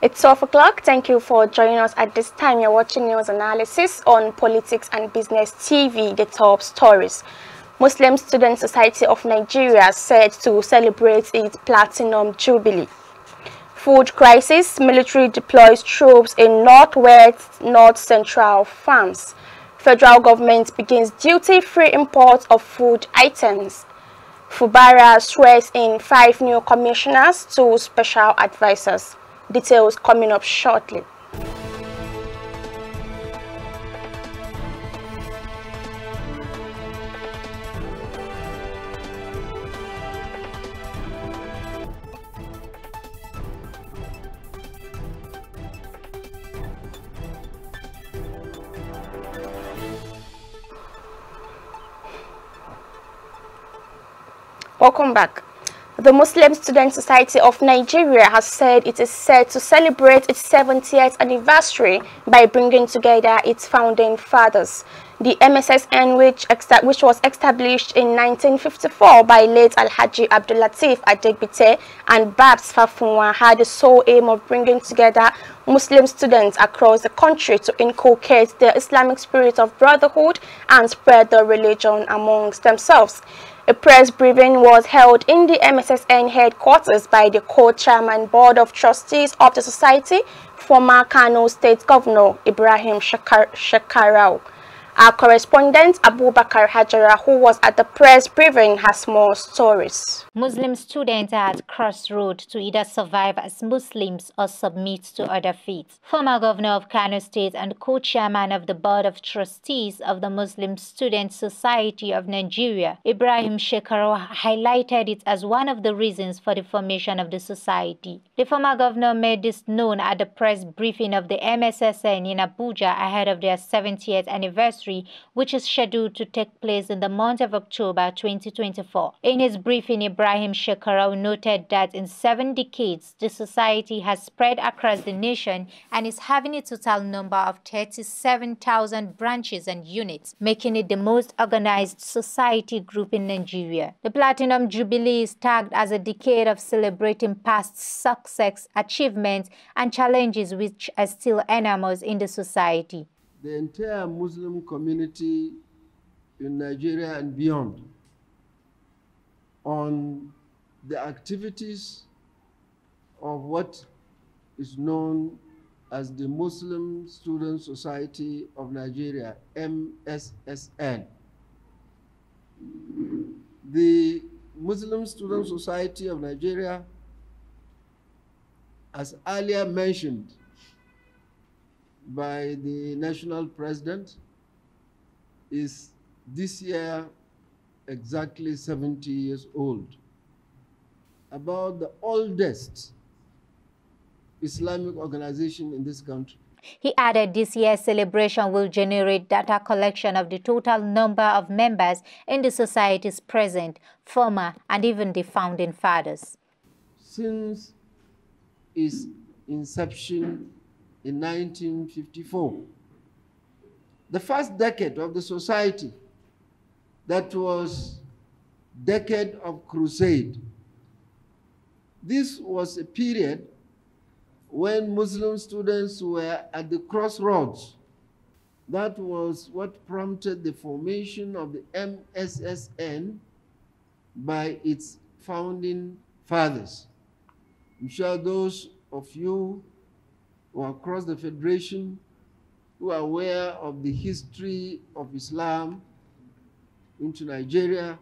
It's 12 o'clock. Thank you for joining us at this time. You're watching news analysis on Politics and Business TV, the top stories. Muslim Student Society of Nigeria said to celebrate its Platinum Jubilee. Food crisis, military deploys troops in Northwest North Central farms. Federal government begins duty-free import of food items. Fubara swears in 5 new commissioners to special advisors. Details coming up shortly. Welcome back. The Muslim Student Society of Nigeria has said it is set to celebrate its 70th anniversary by bringing together its founding fathers. The MSSN, which was established in 1954 by late Alhaji Abdul Latif Adegbite and Babs Fafunwa, had the sole aim of bringing together Muslim students across the country to inculcate the Islamic spirit of brotherhood and spread the religion amongst themselves. A press briefing was held in the MSSN headquarters by the co-chairman board of trustees of the society, former Kano State Governor Ibrahim Shekarau. Our correspondent Abubakar Hajara, who was at the press briefing, has more stories. Muslim students are at crossroads to either survive as Muslims or submit to other faiths. Former Governor of Kano State and co-chairman of the Board of Trustees of the Muslim Student Society of Nigeria, Ibrahim Shekarau, highlighted it as one of the reasons for the formation of the society. The former governor made this known at the press briefing of the MSSN in Abuja ahead of their 70th anniversary, which is scheduled to take place in the month of October 2024. In his briefing, Ibrahim Shekarau noted that in 7 decades, the society has spread across the nation and is having a total number of 37,000 branches and units, making it the most organized society group in Nigeria. The Platinum Jubilee is tagged as a decade of celebrating past success, achievements, and challenges which are still enormous in the society. The entire Muslim community in Nigeria and beyond on the activities of what is known as the Muslim Student Society of Nigeria, MSSN. The Muslim Student Society of Nigeria, as earlier mentioned by the national president, is this year exactly 70 years old. About the oldest Islamic organization in this country. He added this year's celebration will generate data collection of the total number of members in the society's present, former, and even the founding fathers. Since its inception in 1954, the first decade of the society, that was decade of crusade. This was a period when Muslim students were at the crossroads. That was what prompted the formation of the MSSN by its founding fathers. I'm sure those of you who are across the Federation who are aware of the history of Islam into Nigeria,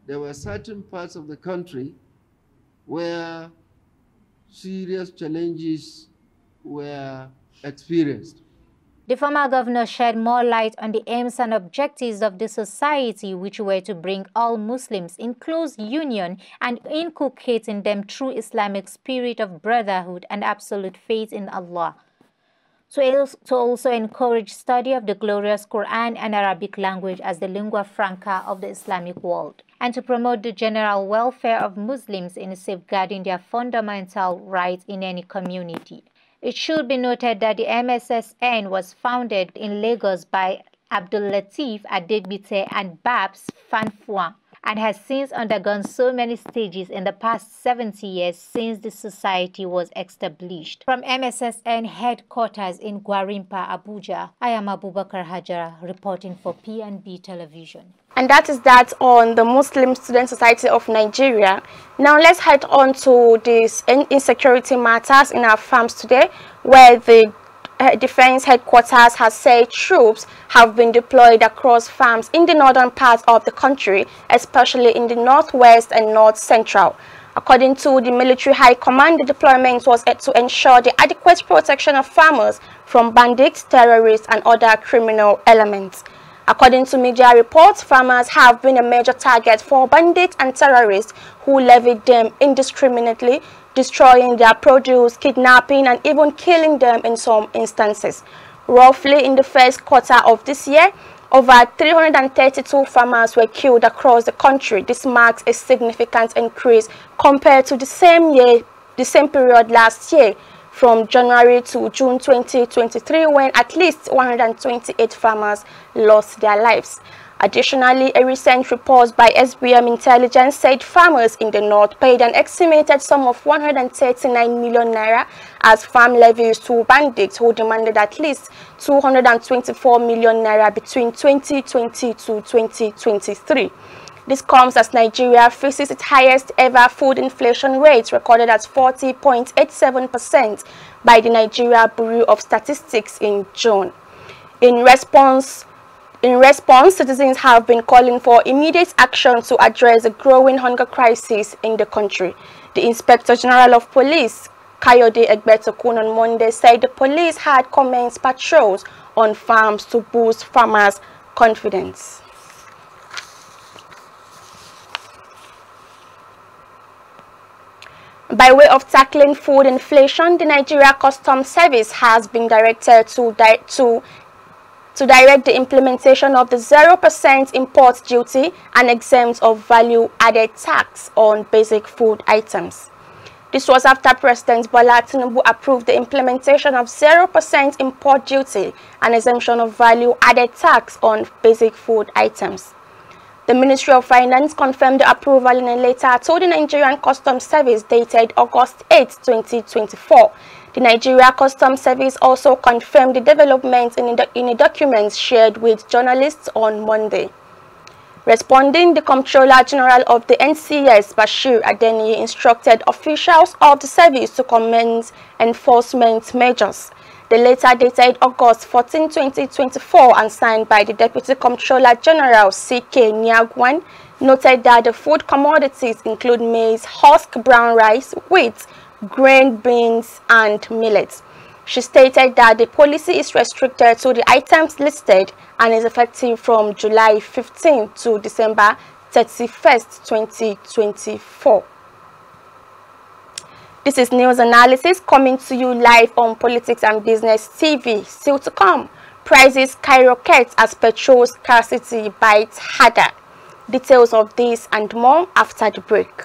there were certain parts of the country where serious challenges were experienced. The former governor shed more light on the aims and objectives of the society, which were to bring all Muslims in close union and inculcating them through Islamic spirit of brotherhood and absolute faith in Allah. To also encourage study of the glorious Quran and Arabic language as the lingua franca of the Islamic world, and to promote the general welfare of Muslims in safeguarding their fundamental rights in any community. It should be noted that the MSSN was founded in Lagos by Abdul Latif Adegbite and Babs Fafunwa and has since undergone so many stages in the past 70 years since the society was established. From MSSN headquarters in Gwarimpa, Abuja, I am Abubakar Hajara reporting for PNB Television. And that is that on the Muslim Student Society of Nigeria. Now let's head on to these insecurity matters in our farms today, where the Defense Headquarters has said troops have been deployed across farms in the northern parts of the country, especially in the northwest and north central. According to the Military High Command, the deployment was to ensure the adequate protection of farmers from bandits, terrorists, and other criminal elements. According to media reports, farmers have been a major target for bandits and terrorists who levied them indiscriminately, destroying their produce, kidnapping, and even killing them in some instances. Roughly in the first quarter of this year, over 332 farmers were killed across the country. This marks a significant increase compared to the same period last year, from January to June 2023, when at least 128 farmers lost their lives. Additionally, a recent report by SBM Intelligence said farmers in the north paid an estimated sum of 139 million naira as farm levies to bandits who demanded at least 224 million naira between 2020 to 2023. This comes as Nigeria faces its highest ever food inflation rate, recorded at 40.87% by the Nigeria Bureau of Statistics in June. In response, citizens have been calling for immediate action to address the growing hunger crisis in the country. The Inspector General of Police, Kayode Egbetokun, on Monday said the police had commenced patrols on farms to boost farmers' confidence. By way of tackling food inflation, the Nigeria Customs Service has been directed to direct the implementation of the 0% import duty and exempt of value-added tax on basic food items. This was after President Bola Tinubu approved the implementation of 0% import duty and exemption of value-added tax on basic food items. The Ministry of Finance confirmed the approval in a letter to the Nigerian Customs Service dated August 8, 2024. The Nigeria Customs Service also confirmed the developments in a document shared with journalists on Monday. Responding, the Comptroller General of the NCS, Bashir Adeniyi, instructed officials of the service to commence enforcement measures. The letter dated August 14, 2024 and signed by the Deputy Comptroller General C.K. Nyagwan noted that the food commodities include maize, husk, brown rice, wheat, grain, beans, and millets. She stated that the policy is restricted to the items listed and is effective from July 15 to December 31, 2024. This is news analysis coming to you live on Politics and Business TV. Still to come, prices skyrocket as petrol scarcity bites harder. Details of this and more after the break.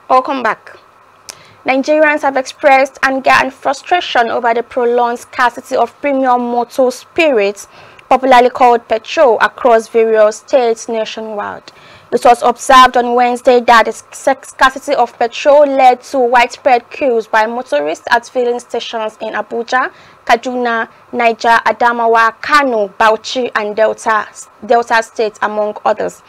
Welcome back. Nigerians have expressed anger and frustration over the prolonged scarcity of premium motor spirits, popularly called petrol, across various states nationwide. It was observed on Wednesday that the scarcity of petrol led to widespread queues by motorists at filling stations in Abuja, Kaduna, Niger, Adamawa, Kano, Bauchi, and Delta states, among others.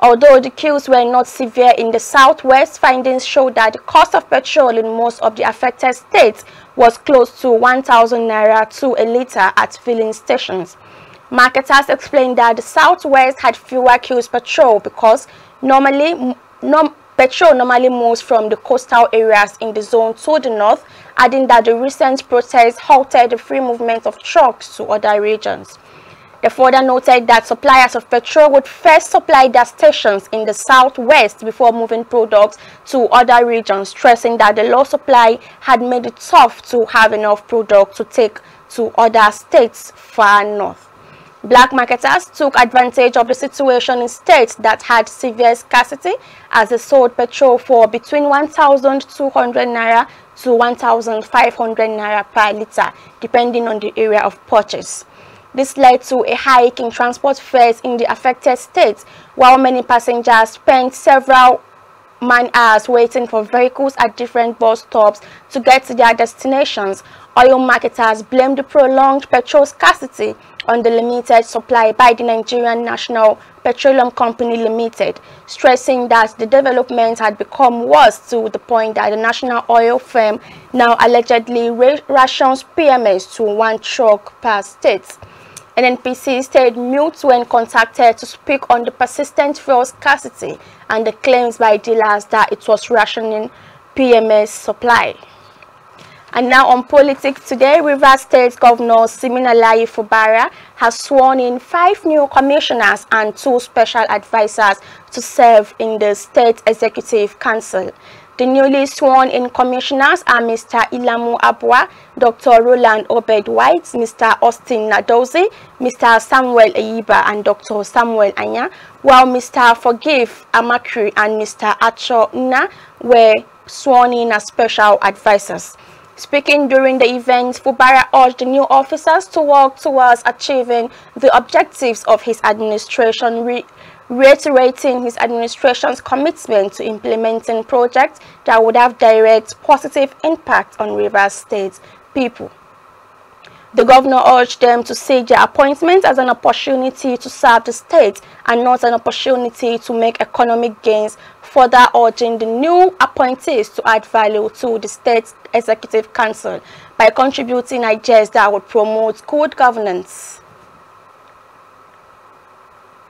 Although the queues were not severe in the southwest, findings show that the cost of petrol in most of the affected states was close to 1,000 naira to a litre at filling stations. Marketers explained that the southwest had fewer queues petrol because petrol normally moves from the coastal areas in the zone to the north, adding that the recent protests halted the free movement of trucks to other regions. They further noted that suppliers of petrol would first supply their stations in the southwest before moving products to other regions, stressing that the low supply had made it tough to have enough product to take to other states far north. Black marketers took advantage of the situation in states that had severe scarcity as they sold petrol for between 1,200 naira to 1,500 naira per litre, depending on the area of purchase. This led to a hike in transport fares in the affected states, while many passengers spent several man-hours waiting for vehicles at different bus stops to get to their destinations. Oil marketers blamed the prolonged petrol scarcity on the limited supply by the Nigerian National Petroleum Company Limited, stressing that the development had become worse to the point that the national oil firm now allegedly rations PMS to 1 truck per state. NNPC stayed mute when contacted to speak on the persistent fuel scarcity and the claims by dealers that it was rationing PMS supply. And now on politics today, Rivers State Governor Siminalayi Fubara has sworn in 5 new commissioners and 2 special advisors to serve in the State Executive Council. The newly sworn-in commissioners are Mr. Ilamu Abwa, Dr. Roland Obed-White, Mr. Austin Nadozi, Mr. Samuel Eyiba, and Dr. Samuel Anya, while Mr. Forgive Amakri and Mr. Acho Nna were sworn in as special advisors. Speaking during the event, Fubara urged the new officers to work towards achieving the objectives of his administration, reiterating his administration's commitment to implementing projects that would have direct positive impact on Rivers State people. The governor urged them to see their appointment as an opportunity to serve the state and not an opportunity to make economic gains, further urging the new appointees to add value to the State Executive Council by contributing ideas that would promote good governance.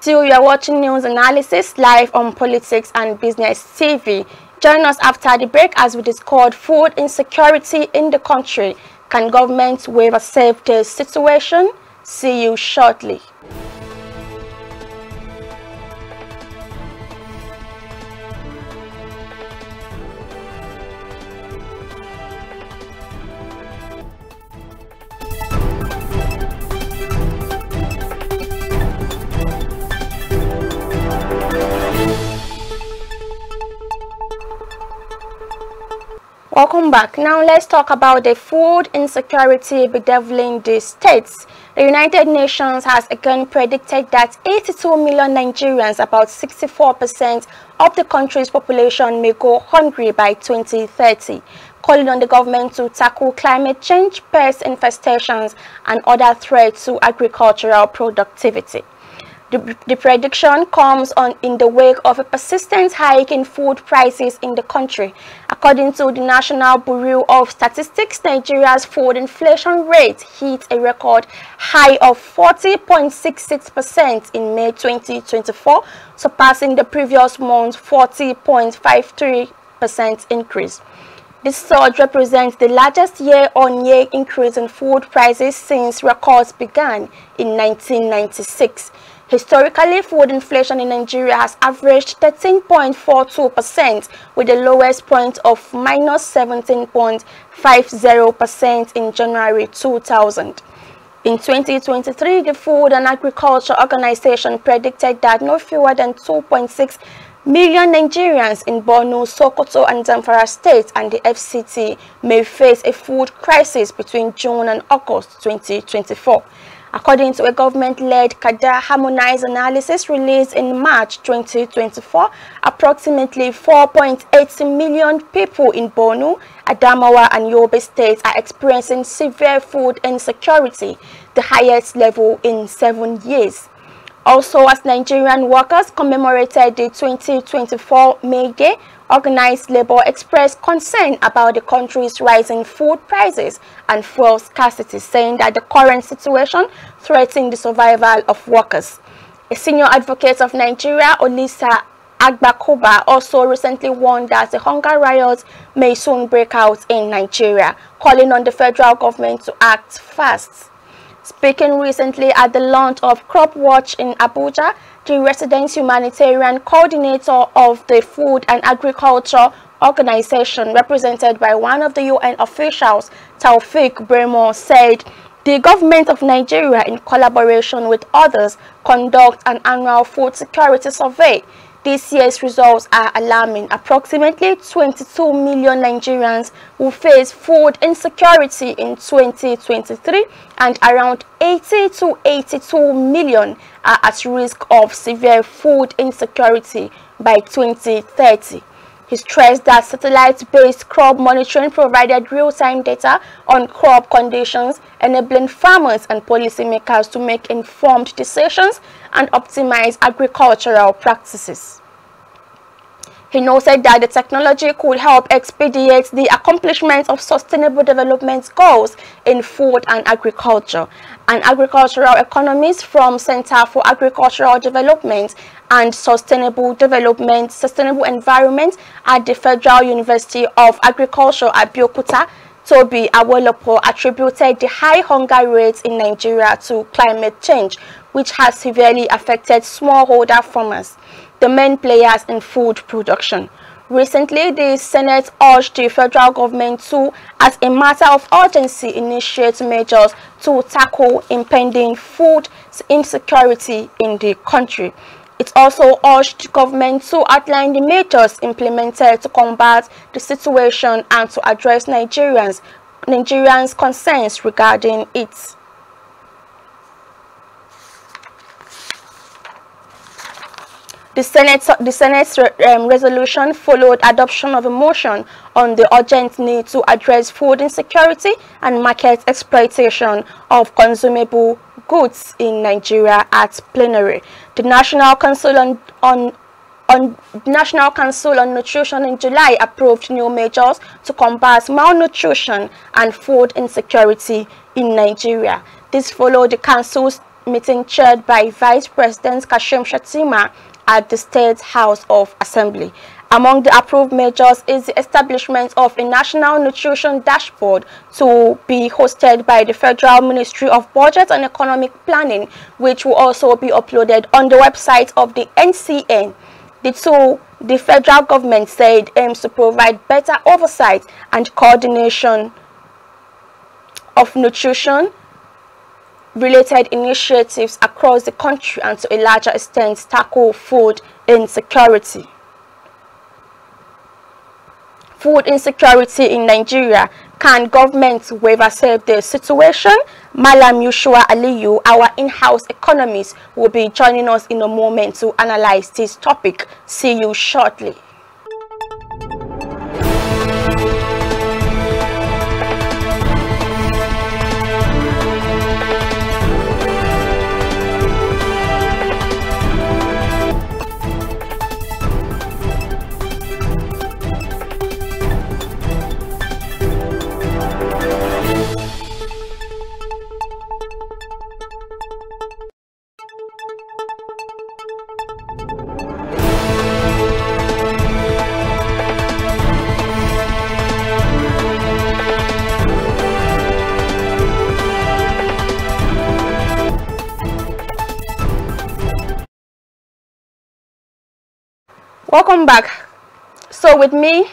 Still, you are watching news analysis live on Politics and Business TV. Join us after the break as we discuss food insecurity in the country. Can government waiver save the situation? See you shortly. Welcome back. Now let's talk about the food insecurity bedeviling the states. The United Nations has again predicted that 82 million Nigerians, about 64% of the country's population, may go hungry by 2030, calling on the government to tackle climate change, pest infestations, and other threats to agricultural productivity. The prediction comes in the wake of a persistent hike in food prices in the country. According to the National Bureau of Statistics, Nigeria's food inflation rate hit a record high of 40.66% in May 2024, surpassing the previous month's 40.53% increase. This surge represents the largest year-on-year increase in food prices since records began in 1996. Historically, food inflation in Nigeria has averaged 13.42%, with the lowest point of minus 17.50% in January 2000. In 2023, the Food and Agriculture Organization predicted that no fewer than 2.6 million Nigerians in Borno, Sokoto, and Zamfara states and the FCT may face a food crisis between June and August 2024. According to a government-led Cadre harmonized analysis released in March 2024, approximately 4.8 million people in Borno, Adamawa, and Yobe states are experiencing severe food insecurity, the highest level in 7 years. Also, as Nigerian workers commemorated the 2024 May Day, organized labor expressed concern about the country's rising food prices and fuel scarcity, saying that the current situation threatens the survival of workers. A senior advocate of Nigeria, Olisa Agbakoba, also recently warned that the hunger riots may soon break out in Nigeria, calling on the federal government to act fast. Speaking recently at the launch of Crop Watch in Abuja, the resident humanitarian coordinator of the Food and Agriculture Organization, represented by one of the UN officials, Taufik Bremo, said the government of Nigeria, in collaboration with others, conduct an annual food security survey. This year's results are alarming. Approximately 22 million Nigerians will face food insecurity in 2023, and around 80 to 82 million are at risk of severe food insecurity by 2030. He stressed that satellite-based crop monitoring provided real-time data on crop conditions, enabling farmers and policymakers to make informed decisions and optimize agricultural practices. He noted that the technology could help expedite the accomplishment of sustainable development goals in food and agriculture. An agricultural economist from Center for Agricultural Development and Sustainable Environment at the Federal University of Agriculture at Abeokuta, Toby Awolopo, attributed the high hunger rates in Nigeria to climate change, which has severely affected smallholder farmers, the main players in food production. Recently, the Senate urged the federal government to, as a matter of urgency, initiate measures to tackle impending food insecurity in the country. It also urged government to outline the measures implemented to combat the situation and to address Nigerians' concerns regarding it. The Senate's resolution followed adoption of a motion on the urgent need to address food insecurity and market exploitation of consumable goods in Nigeria at plenary. The National Council on Nutrition in July approved new measures to combat malnutrition and food insecurity in Nigeria. This followed the council's meeting chaired by Vice President Kashim Shettima at the State House of Assembly. Among the approved measures is the establishment of a national nutrition dashboard to be hosted by the Federal Ministry of Budget and Economic Planning, which will also be uploaded on the website of the NCN. The tool, the federal government said, aims to provide better oversight and coordination of nutrition related initiatives across the country and to a larger extent tackle food insecurity. Food insecurity in Nigeria. Can government waiver save the situation? Malam Yushua Aliyu, our in-house economist, will be joining us in a moment to analyze this topic. See you shortly. Welcome back. So with me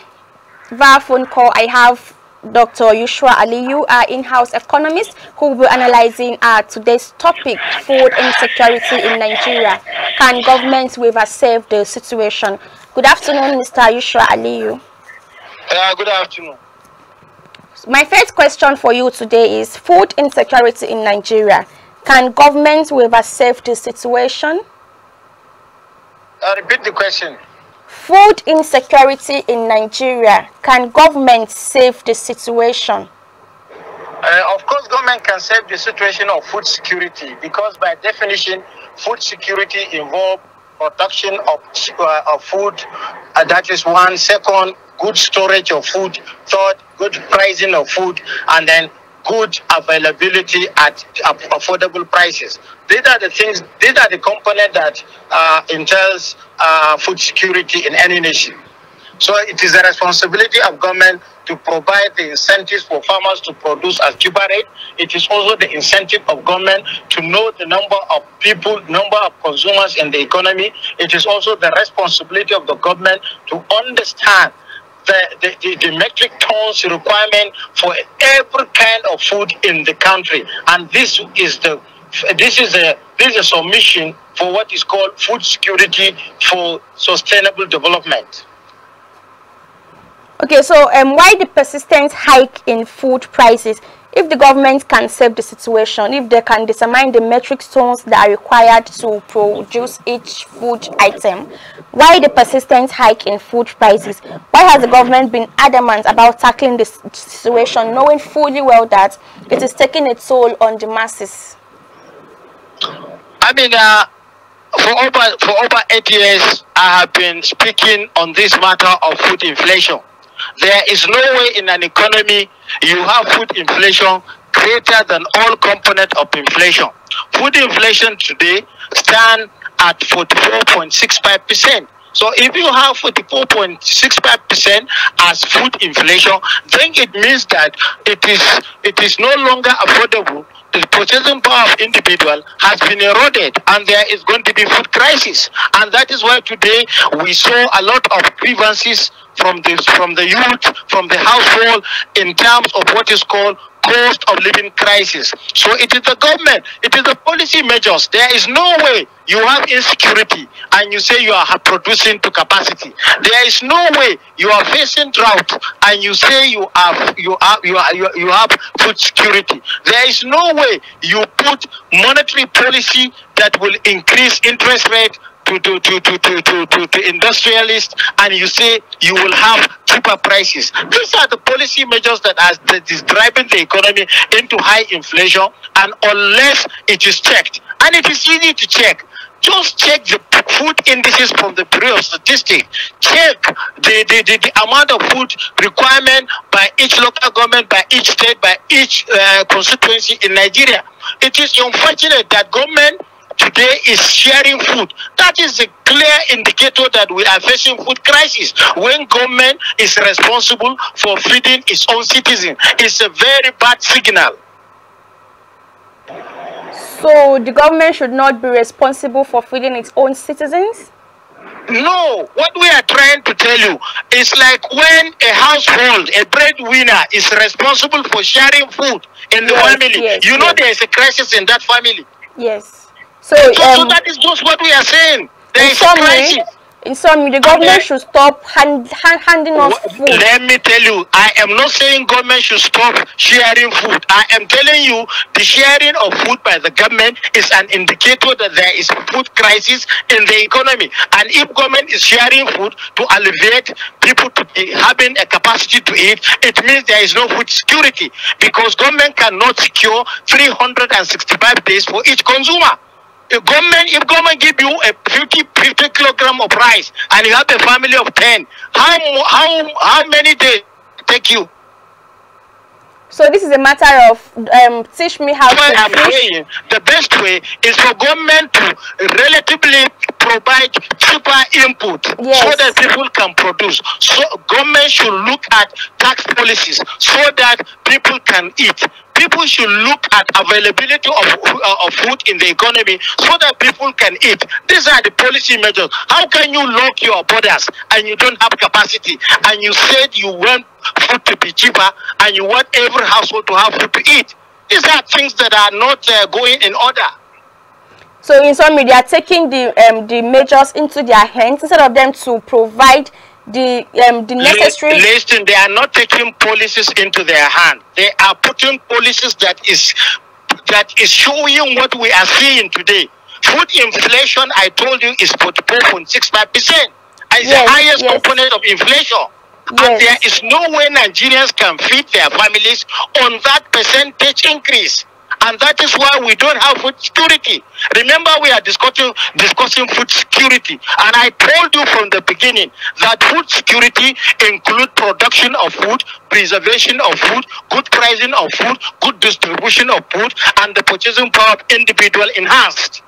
via phone call, I have Dr. Yushua Aliyu, our in-house economist, who will be analyzing today's topic, food insecurity in Nigeria. Can government waiver save the situation? Good afternoon, Mr. Yushua Aliyu. Good afternoon. My first question for you today is food insecurity in Nigeria. Can government waiver save the situation? Repeat the question. Food insecurity in Nigeria. Can government save the situation? Of course, government can save the situation of food security because by definition, food security involves production of food. That is one. Second, good storage of food. Third, good pricing of food. And then good availability at affordable prices. These are the things, these are the components that entails food security in any nation. So it is the responsibility of government to provide the incentives for farmers to produce at cheaper rate. It is also the incentive of government to know the number of people, number of consumers in the economy. It is also the responsibility of the government to understand the metric tons requirement for every kind of food in the country. And this is a submission for what is called food security for sustainable development. Okay, so why the persistent hike in food prices? If the government can save the situation, if they can determine the metric tons that are required to produce each food item, why the persistent hike in food prices? Why has the government been adamant about tackling this situation, knowing fully well that it is taking a toll on the masses? I mean, for over 8 years, I have been speaking on this matter of food inflation. There is no way in an economy you have food inflation greater than all components of inflation. Food inflation today stands at 44.65%. So if you have 44.65% as food inflation, then it means that it is no longer affordable. The purchasing power of individual has been eroded, and there is going to be food crisis. And that is why today we saw a lot of grievances from the youth, from the household, in terms of what is called cost of living crisis. So it is the government, it is the policy measures. There is no way you have insecurity and you say you are producing to capacity. There is no way you are facing drought and you say you have food security. There is no way you put monetary policy that will increase interest rate to industrialists, and you say you will have cheaper prices. These are the policy measures that is driving the economy into high inflation, and unless it is checked, and it is easy to check, just check the food indices from the Bureau of Statistics. Check the amount of food requirement by each local government, by each state, by each constituency in Nigeria. It is unfortunate that government today is sharing food. That is a clear indicator that we are facing food crisis. When government is responsible for feeding its own citizens, it's a very bad signal. So the government should not be responsible for feeding its own citizens? No, what we are trying to tell you is like when a household, a breadwinner is responsible for sharing food in the family. Yes, you know there is a crisis in that family. Yes. So that is just what we are saying. There is a crisis. In summary, the government should stop handing us food. Let me tell you, I am not saying government should stop sharing food. I am telling you the sharing of food by the government is an indicator that there is food crisis in the economy. And if government is sharing food to alleviate people to be having a capacity to eat, it means there is no food security, because government cannot secure 365 days for each consumer. If government give you a 50 kilogram of rice and you have a family of 10, how many days take you? So this is a matter of teach me how to fish. The best way is for government to relatively provide cheaper input, so that people can produce. So government should look at tax policies so that people can eat. People should look at availability of food in the economy so that people can eat. These are the policy measures. How can you lock your borders and you don't have capacity, and you said you want food to be cheaper and you want every household to have food to eat? These are things that are not going in order. So in summary, they are taking the measures into their hands instead of them to provide the necessary. Listen, they are not taking policies into their hand. They are putting policies that is showing what we are seeing today. Food inflation, I told you, is 44.65%. It's the highest component of inflation. And there is no way Nigerians can feed their families on that percentage increase. And that is why we don't have food security. Remember, we are discussing food security. And I told you from the beginning that food security includes production of food, preservation of food, good pricing of food, good distribution of food, and the purchasing power of individual enhanced.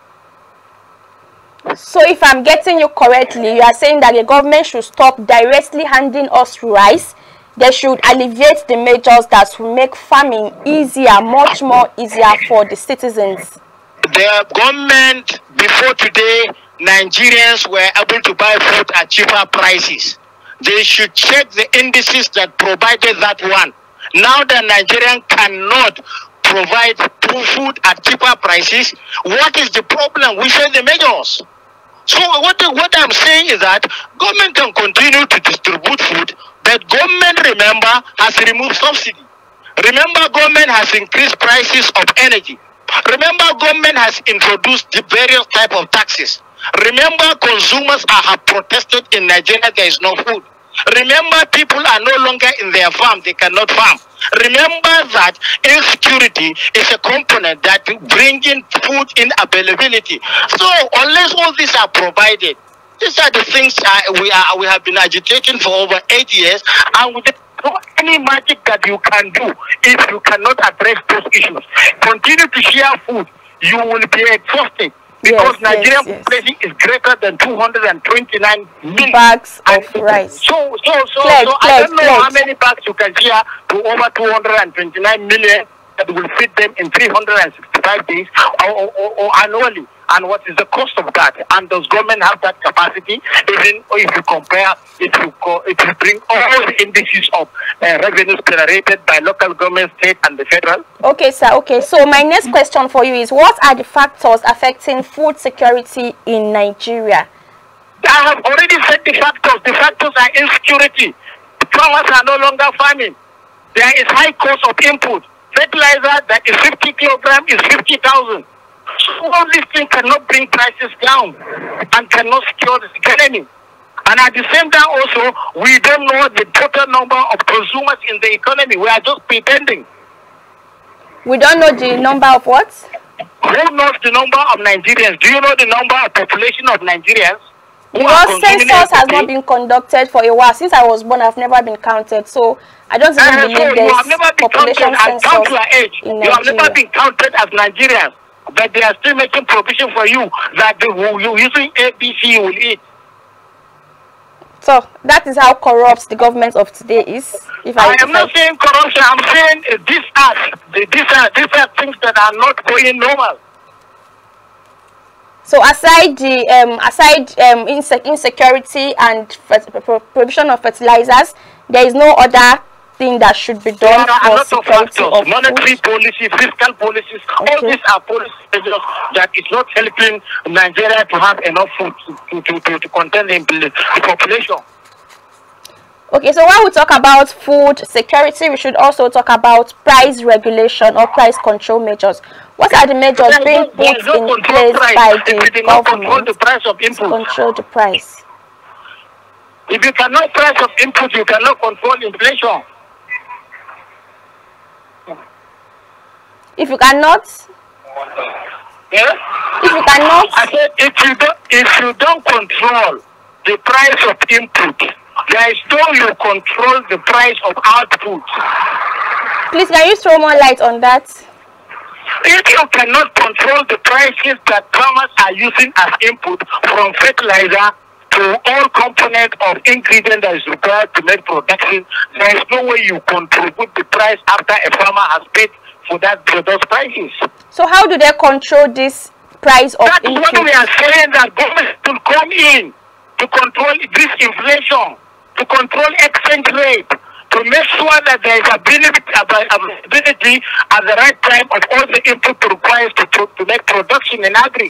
So if I'm getting you correctly, you are saying that the government should stop directly handing us rice. They should alleviate the measures that will make farming easier, much more easier for the citizens. The government, before today, Nigerians were able to buy food at cheaper prices. They should check the indices that provided that one. Now that Nigerian cannot provide food at cheaper prices, what is the problem? We say the measures. So what I'm saying is that government can continue to distribute food, but government, remember, has removed subsidy. Remember, government has increased prices of energy. Remember, government has introduced the various type of taxes. Remember, consumers have protested in Nigeria, there is no food. Remember, people are no longer in their farm, they cannot farm. Remember that insecurity is a component that brings in food inavailability. So unless all these are provided, these are the things we have been agitating for over 8 years, and with any magic that you can do if you cannot address those issues. Continue to share food, you will be exhausted. Because Nigerian population is greater than 229 million bags of rice. So I don't know how many bags you can share to over 229 million that will feed them in 365 days or annually. And what is the cost of that? And does government have that capacity? Even if you compare, if you bring all the indices of revenues generated by local government, state, and the federal. Okay, sir. Okay, so my next question for you is: what are the factors affecting food security in Nigeria? I have already said the factors. The factors are insecurity. Farmers are no longer farming. There is high cost of input. Fertilizer that is 50 kilograms is 50,000. So all these things cannot bring prices down and cannot secure the economy. And at the same time also, we don't know the total number of consumers in the economy. We are just pretending. We don't know the number of what? Who knows the number of Nigerians? Do you know the number of population of Nigerians? Because census has not been conducted for a while. Since I was born, I've never been counted. So I don't even believe there's population census in Nigeria. You have never been counted as Nigerians. But they are still making provision for you that you using ABC you will eat. So that is how corrupt the government of today is. I am not saying corruption. I'm saying these are things that are not going normal. So aside insecurity and provision of fertilizers, there is no other thing that should be done for security of monetary policy, fiscal policies. Okay. All these are policies that is not helping Nigeria to have enough food to contain the population. Okay, so when we talk about food security, we should also talk about price regulation or price control measures. What are the measures being put in place by the government the price of input to control the price? If you cannot price of input, you cannot control inflation. If you cannot, if you cannot, I said if you don't control the price of input, there is no you control the price of output. Please, can you throw more light on that? If you cannot control the prices that farmers are using as input, from fertilizer to all components of ingredient that is required to make production, there is no way you contribute the price after a farmer has paid for those prices. So how do they control this price of input? That's what we are saying, that government will come in to control this inflation, to control exchange rate, to make sure that there is availability at the right time of all the input required to make production in agri.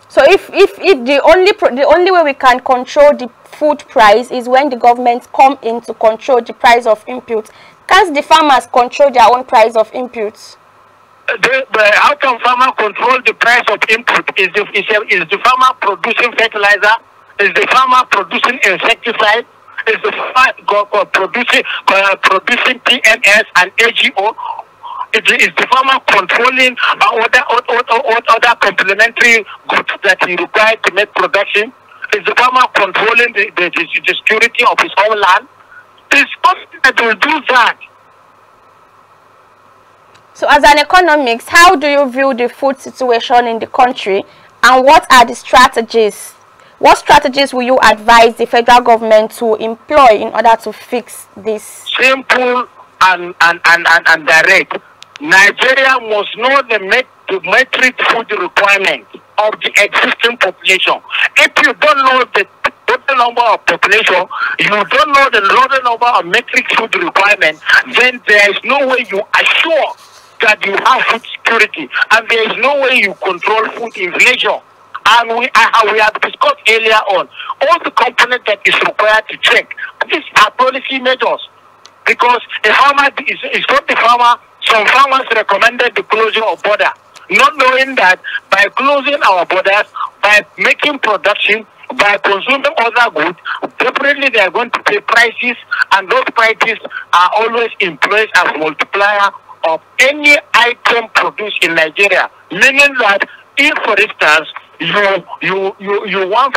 So if the only way we can control the food price is when the government come in to control the price of inputs, can't the farmers control their own price of inputs? How can farmer control the price of input? Is the farmer producing fertilizer? Is the farmer producing insecticide? Is the farmer producing PMS and AGO? Is the farmer controlling other complementary goods that he requires to make production? Is the farmer controlling the security of his own land? It's something that will do that. So as an economist, how do you view the food situation in the country, and what are the strategies? What strategies will you advise the federal government to employ in order to fix this? Simple and direct. Nigeria must know the metric food requirement of the existing population. If you don't know the total number of population, you don't know the total number of metric food requirement, then there is no way you assure that you have food security, and there is no way you control food inflation. And we have discussed earlier on all the components that is required to check. These are policy measures, because a farmer is not the farmer. Some farmers recommended the closure of border, not knowing that by closing our borders, by making production, by consuming other goods, definitely they are going to pay prices, and those prices are always in place as multiplier of any item produced in Nigeria. Meaning that if, for instance, you want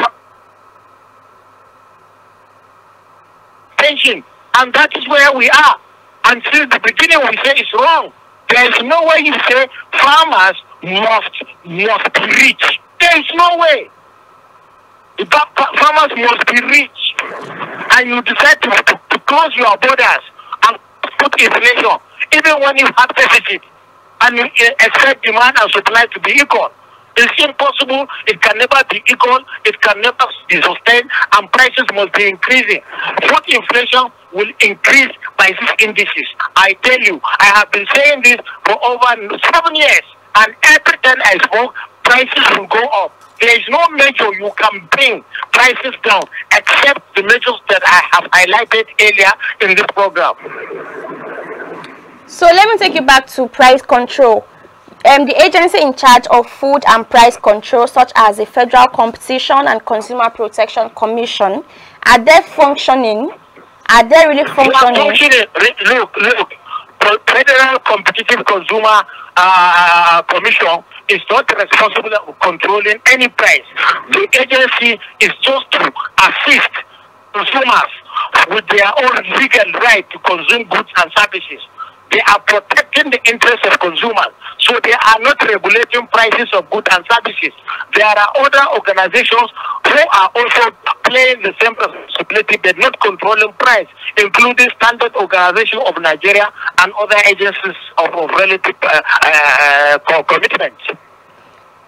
pension, and that is where we are. And since the beginning we say it's wrong. There is no way you say farmers must be rich. There is no way. Farmers must be rich. And you decide to close your borders and put inflation, even when you have deficit, and you expect demand and supply to be equal. It's impossible. It can never be equal. It can never be sustained, and prices must be increasing. Food inflation will increase by these indices. I tell you, I have been saying this for over 7 years, and every time I spoke, prices will go up. There is no measure you can bring prices down except the measures that I have highlighted earlier in this program. So let me take you back to price control. The agency in charge of food and price control, such as the Federal Competition and Consumer Protection Commission, are they functioning? Are they really functioning? Look, Federal Competitive Consumer Commission is not responsible for controlling any price. The agency is just to assist consumers with their own legal right to consume goods and services. They are protecting the interests of consumers, so they are not regulating prices of goods and services. There are other organizations who are also playing the same responsibility but not controlling price, including Standard Organization of Nigeria and other agencies of relative commitments.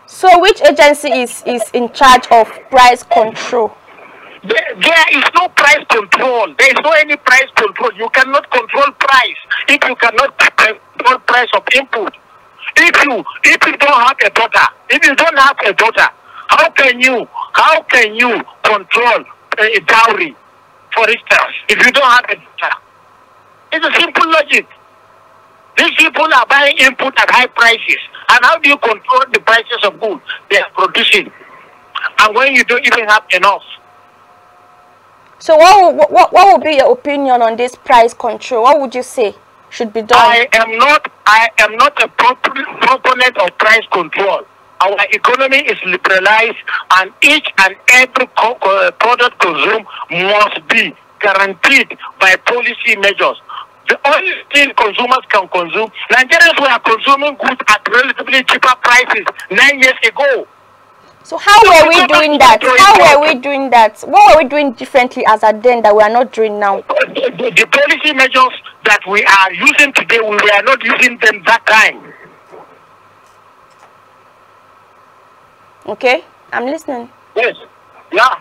So which agency is in charge of price control? There is no price control. There is no any price control. You cannot control price if you cannot control price of input. If you don't have a daughter, how can you control a dowry, for instance, if you don't have a daughter? It's a simple logic. These people are buying input at high prices, and how do you control the prices of goods they are producing? And when you don't even have enough. So what would be your opinion on this price control? What would you say should be done? I am not a proponent of price control. Our economy is liberalized, and each and every product consumed must be guaranteed by policy measures. The only thing consumers can consume, Nigerians were consuming goods at relatively cheaper prices 9 years ago. So how were we doing that? How were we doing that? What were we doing differently as at then that we are not doing now? The policy measures that we are using today, we were not using them that time. Okay, I'm listening. Yes, yeah.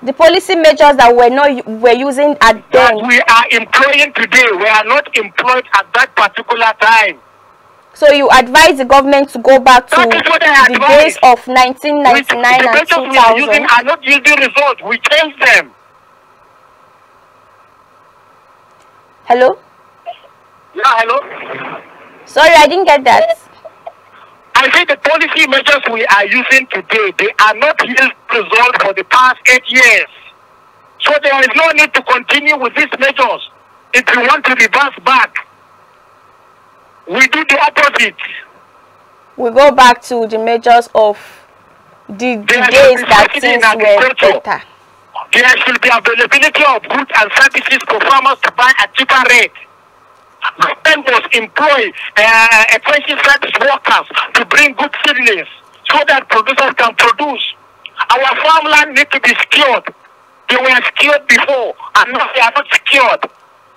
The policy measures that we're using at then. That we are employing today, we are not employed at that particular time. So you advise the government to go back to the days of 1999 and 2000. We are using are not yielding results. We change them. Hello? Yeah, hello? Sorry, I didn't get that. I say the policy measures we are using today, they are not yielding results for the past 8 years. So there is no need to continue with these measures if you want to reverse back. We do the opposite. We go back to the measures of the days that things were better. There should be availability of goods and services for farmers to buy at cheaper rate. Government must employ essential service workers to bring good seedlings so that producers can produce. Our farmland need to be secured. They were secured before, and now they are not secured.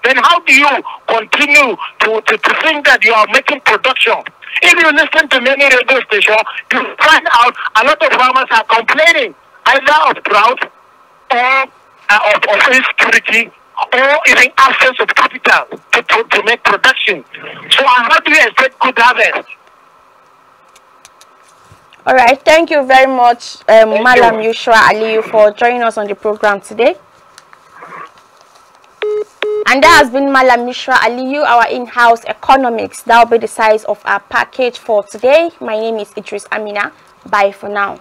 Then how do you continue to think that you are making production? If you listen to many radio stations, you find out a lot of farmers are complaining either of drought or of insecurity or even absence of capital to make production. So how do you expect good harvest? All right, thank you very much, Malam Yushua Aliyu, for joining us on the program today. And that has been Malam Yushua Aliyu, our in-house economics. That will be the size of our package for today. My name is Idris Amina. Bye for now.